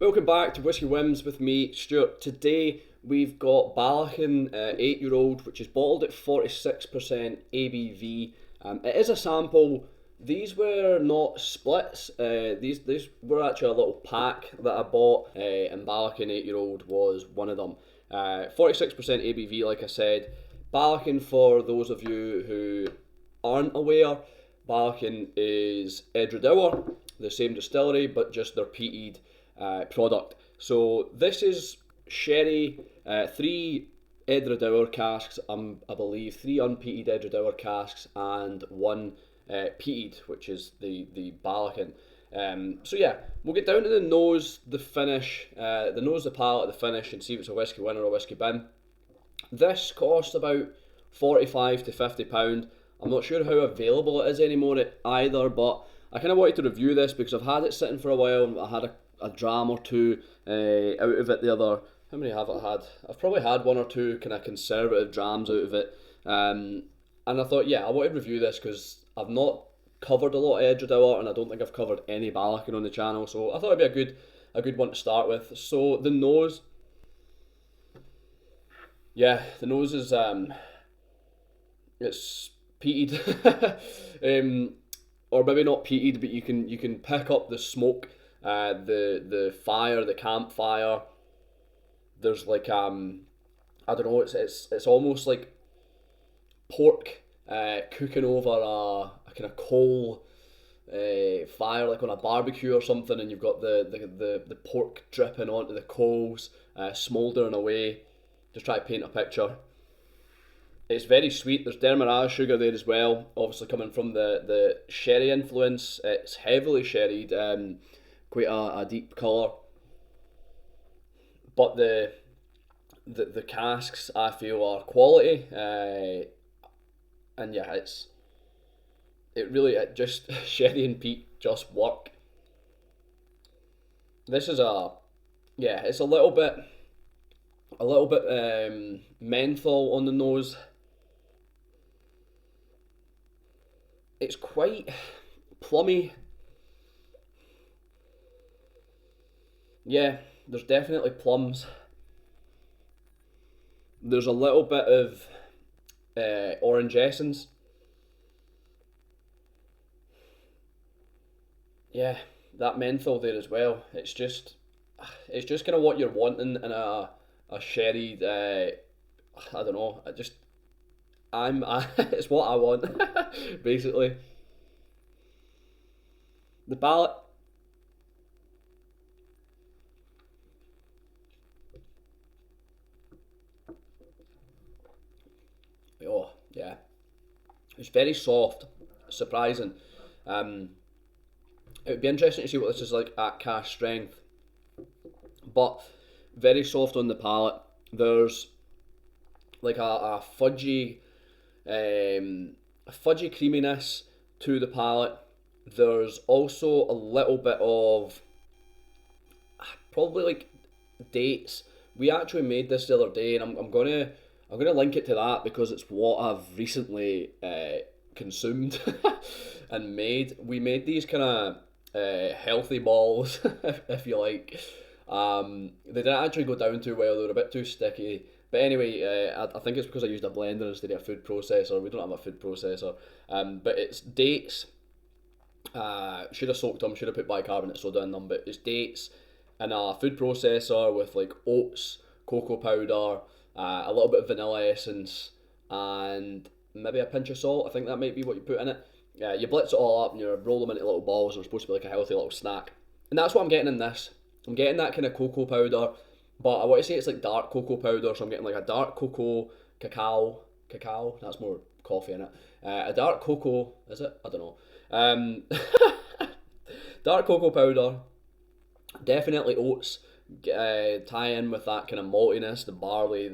Welcome back to Whisky Whims with me, Stuart. Today we've got Ballechin 8-year-old, which is bottled at 46% ABV. It is a sample. These were not splits. These were actually a little pack that I bought, and Ballechin 8-year-old was one of them. 46% ABV, like I said. Ballechin, for those of you who aren't aware, Ballechin is Edradour, the same distillery, but just their peated product. So this is sherry, 3 Edradour casks, I believe, 3 unpeated Edradour casks, and 1 peated, which is the Ballechin. So yeah, we'll get down to the nose, the finish, the nose, the palate, the finish, and see if it's a Whisky Win or a Whisky Bin. This costs about £45 to £50. I'm not sure how available it is anymore either, but I kind of wanted to review this because I've had it sitting for a while, and I had a dram or two out of it the other. How many have I had? I've probably had 1 or 2 kind of conservative drams out of it, and I thought, yeah, I want to review this because I've not covered a lot of Edradour, and I don't think I've covered any Ballechin on the channel, so I thought it'd be a good one to start with. So the nose, yeah, the nose is it's peated, or maybe not peated, but you can pick up the smoke, the fire, the campfire. There's like I don't know, it's almost like pork cooking over a kind of coal fire, like on a barbecue or something, and you've got the pork dripping onto the coals, smouldering away. Just try to paint a picture. It's very sweet. There's Demerara sugar there as well, obviously coming from the sherry influence. It's heavily sherried, quite a deep colour. But the casks, I feel, are quality, and yeah, it just sherry and peat just work. This is it's a little bit menthol on the nose. It's quite plummy. Yeah, there's definitely plums. There's a little bit of orange essence. Yeah, that menthol there as well. It's just kind of what you're wanting in a sherried. I don't know. It's what I want, basically. The palate. Oh yeah, it's very soft, surprising. It would be interesting to see what this is like at cask strength, but very soft on the palate. There's like a fudgy creaminess to the palate. There's also a little bit of probably like dates. We actually made this the other day, and I'm gonna link it to that because it's what I've recently consumed and made. We made these kind of healthy balls, if you like. They didn't actually go down too well. They were a bit too sticky. But anyway, I think it's because I used a blender instead of a food processor. We don't have a food processor. But it's dates. Should have soaked them, should have put bicarbonate soda in them, but it's dates in a food processor with like oats, cocoa powder, a little bit of vanilla essence, and maybe a pinch of salt. I think that might be what you put in it. You blitz it all up and you roll them into little balls. They're supposed to be like a healthy little snack. And that's what I'm getting in this. I'm getting that kind of cocoa powder, but I want to say it's like dark cocoa powder, so I'm getting like a dark cocoa, cacao, that's more coffee in it. A dark cocoa, is it? I don't know. Dark cocoa powder, definitely oats, tie in with that kind of maltiness, the barley,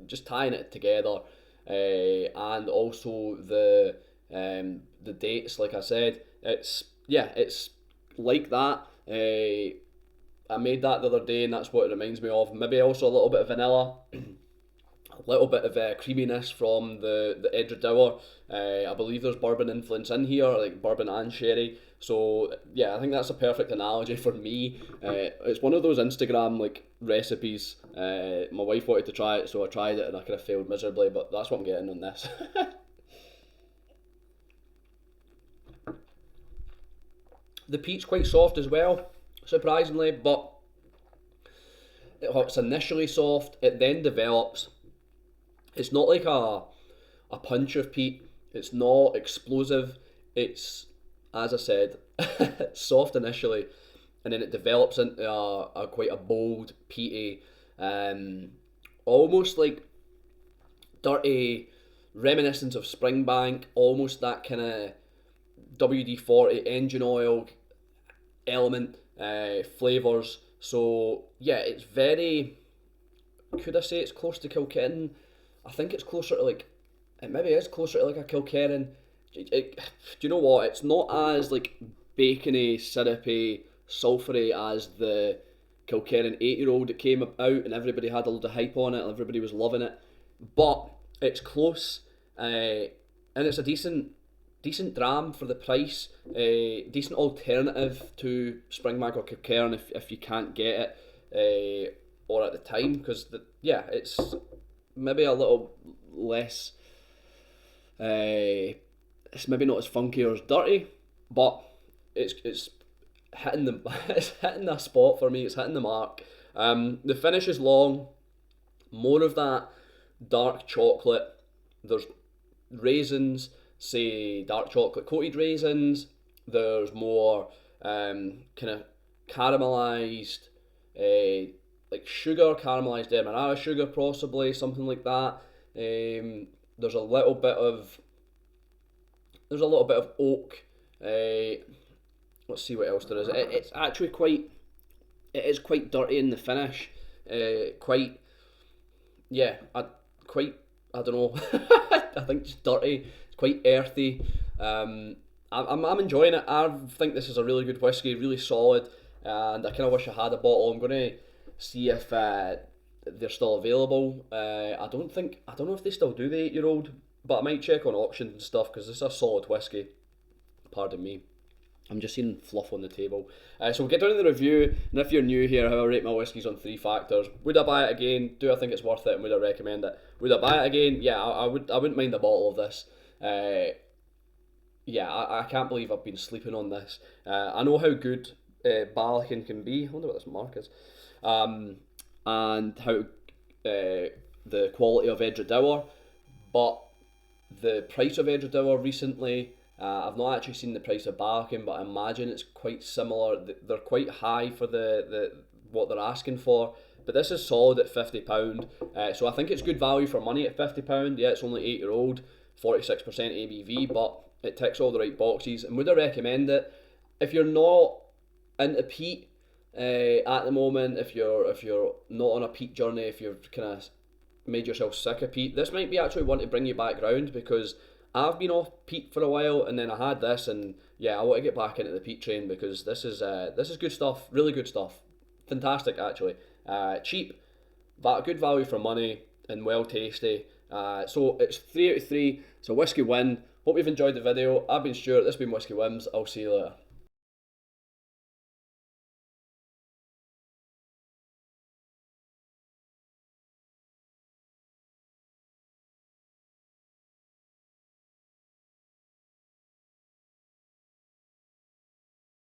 just tying it together, and also the dates. Like I said, it's like that. I made that the other day, and that's what it reminds me of. Maybe also a little bit of vanilla, a A little bit of creaminess from the Edradour. I believe there's bourbon influence in here, like bourbon and sherry. So yeah, I think that's a perfect analogy for me. It's one of those Instagram like recipes. My wife wanted to try it, so I tried it, and I kind of failed miserably. But that's what I'm getting on this. The peat's quite soft as well, surprisingly, but it's initially soft. It then develops. It's not like a punch of peat. It's not explosive. It's, as I said, soft initially, and then it develops into a quite a bold, peaty, almost like dirty reminiscence of Springbank, almost that kind of WD-40 engine oil element, flavours. So yeah, it's very. Could I say it's close to Kilkenny? I think it's closer to like. It maybe is closer to like a Kilkenny. Do you know what? It's not as like bacony, syrupy, sulphury as the Kilkenny 8-year-old that came out and everybody had a load of hype on it and everybody was loving it. But it's close, and it's a decent dram for the price. Decent alternative to Springbank or Kilkenny if you can't get it, or at the time, because it's maybe a little less. It's maybe not as funky or as dirty, but it's hitting the it's hitting that spot for me. It's hitting the mark. The finish is long, more of that dark chocolate. There's raisins, say dark chocolate coated raisins. There's more kind of caramelized, like sugar, caramelized demerara sugar, possibly something like that. There's a little bit of oak. Let's see what else there is. It's actually quite. It is quite dirty in the finish. Quite. Yeah, I don't know. I think just dirty. It's quite earthy. I'm enjoying it. I think this is a really good whiskey, really solid, and I kind of wish I had a bottle. I'm gonna see if they're still available. I don't know if they still do the 8-year-old, but I might check on auction and stuff because this is a solid whiskey. Pardon me. I'm just seeing fluff on the table. So we'll get down to the review, and if you're new here, how I rate my whiskies on 3 factors. Would I buy it again? Do I think it's worth it? And would I recommend it? Would I buy it again? Yeah, I would. I wouldn't mind a bottle of this. Yeah, I can't believe I've been sleeping on this. I know how good Ballechin can be. I wonder what this mark is. And how the quality of Edradour, but the price of Edradour recently. I've not actually seen the price of Ballechin, but I imagine it's quite similar. They're quite high for the what they're asking for, but this is solid at £50. So I think it's good value for money at £50. Yeah, it's only 8-year-old, 46% ABV, but it ticks all the right boxes. And would I recommend it? If you're not into peat at the moment, if you're not on a peat journey, if you've kind of made yourself sick of peat, this might be actually one to bring you back round, because I've been off peat for a while, and then I had this, and yeah, I want to get back into the peat train because this is good stuff, really good stuff, fantastic actually, cheap, but good value for money and well tasty. So it's 3 out of 3. It's a Whisky Win. Hope you've enjoyed the video. I've been Stuart. This has been Whisky Whims. I'll see you later.